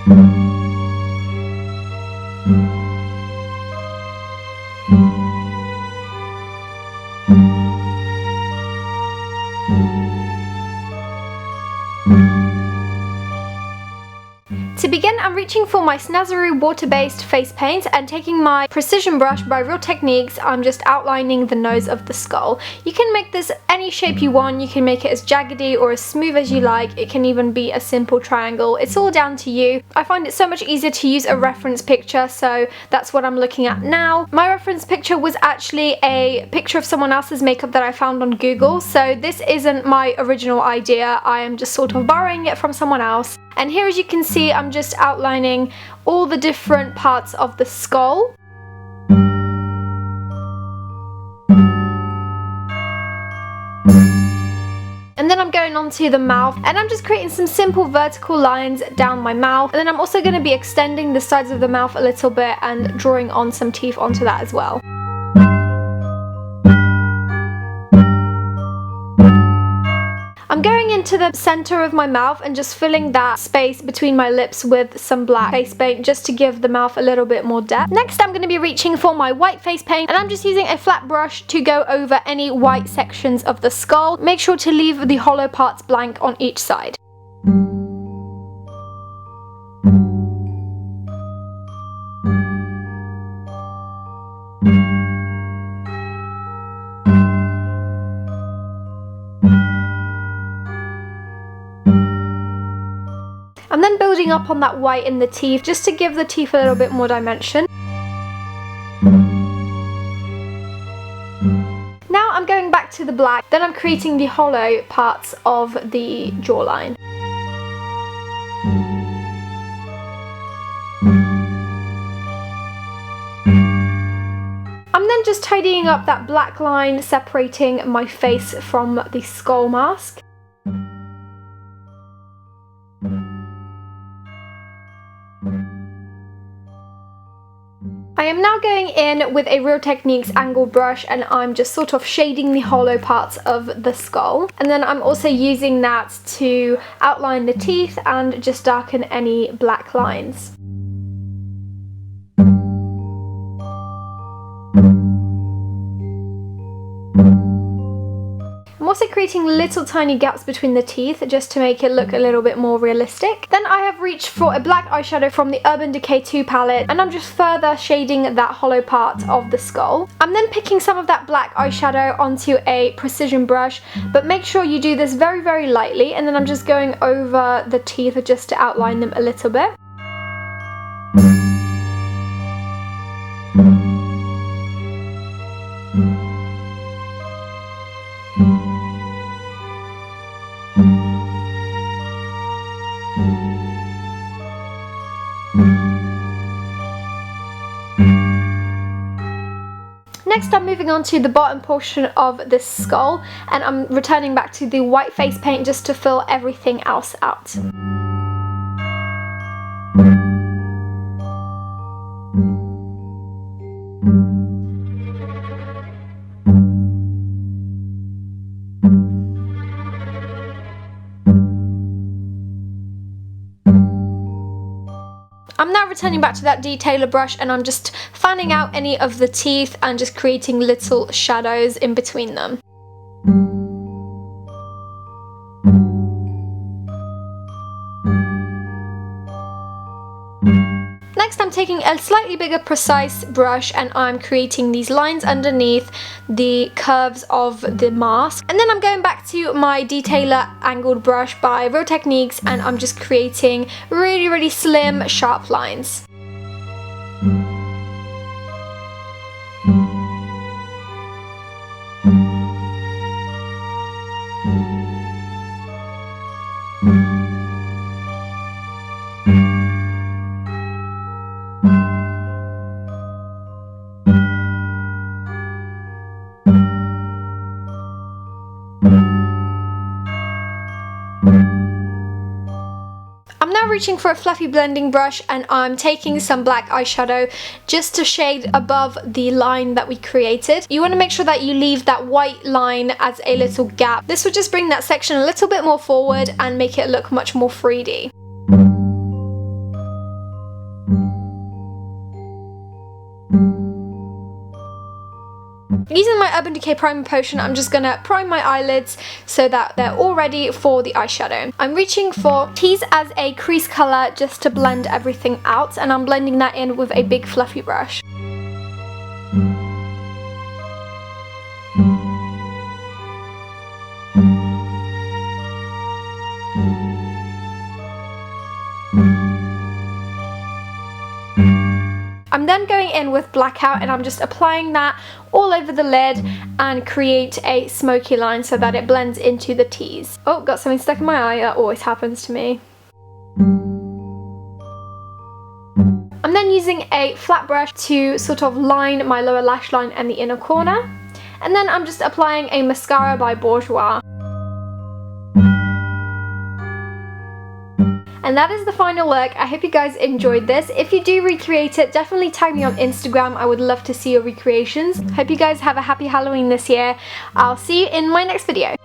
To begin, I'm reaching for my Snazaroo water-based face paint and taking my precision brush by Real Techniques, I'm just outlining the nose of the skull. You can make this any shape you want, you can make it as jaggedy or as smooth as you like, it can even be a simple triangle, it's all down to you. I find it so much easier to use a reference picture, so that's what I'm looking at now. My reference picture was actually a picture of someone else's makeup that I found on Google, so this isn't my original idea, I am just sort of borrowing it from someone else. And here, as you can see, I'm just outlining all the different parts of the skull. And then I'm going on to the mouth, and I'm just creating some simple vertical lines down my mouth. And then I'm also going to be extending the sides of the mouth a little bit and drawing on some teeth onto that as well. I'm going into the center of my mouth and just filling that space between my lips with some black face paint just to give the mouth a little bit more depth. Next, I'm going to be reaching for my white face paint, and I'm just using a flat brush to go over any white sections of the skull. Make sure to leave the hollow parts blank on each side. I'm then building up on that white in the teeth just to give the teeth a little bit more dimension. Now I'm going back to the black, then I'm creating the hollow parts of the jawline. I'm then just tidying up that black line separating my face from the skull mask. I am now going in with a Real Techniques angled brush, and I'm just sort of shading the hollow parts of the skull. And then I'm also using that to outline the teeth and just darken any black lines. I'm also creating little tiny gaps between the teeth just to make it look a little bit more realistic. Then I have reached for a black eyeshadow from the Urban Decay 2 palette, and I'm just further shading that hollow part of the skull. I'm then picking some of that black eyeshadow onto a precision brush, but make sure you do this very, very lightly, and then I'm just going over the teeth just to outline them a little bit. Next, I'm moving on to the bottom portion of this skull, and I'm returning back to the white face paint just to fill everything else out. I'm now returning back to that detailer brush, and I'm just fanning out any of the teeth and just creating little shadows in between them. Next, I'm taking a slightly bigger precise brush, and I'm creating these lines underneath the curves of the mask. And then I'm going back to my detailer angled brush by Real Techniques, and I'm just creating really, really slim, sharp lines. I'm now reaching for a fluffy blending brush, and I'm taking some black eyeshadow just to shade above the line that we created. You want to make sure that you leave that white line as a little gap. This will just bring that section a little bit more forward and make it look much more 3D. using my Urban Decay Primer Potion, I'm just gonna prime my eyelids so that they're all ready for the eyeshadow. I'm reaching for Tease as a crease color just to blend everything out, and I'm blending that in with a big fluffy brush. I'm then going in with Blackout, and I'm just applying that all over the lid and create a smoky line so that it blends into the tease. Oh, got something stuck in my eye. That always happens to me. I'm then using a flat brush to sort of line my lower lash line and the inner corner. And then I'm just applying a mascara by Bourjois. And that is the final look. I hope you guys enjoyed this. If you do recreate it, definitely tag me on Instagram. I would love to see your recreations. Hope you guys have a happy Halloween this year. I'll see you in my next video.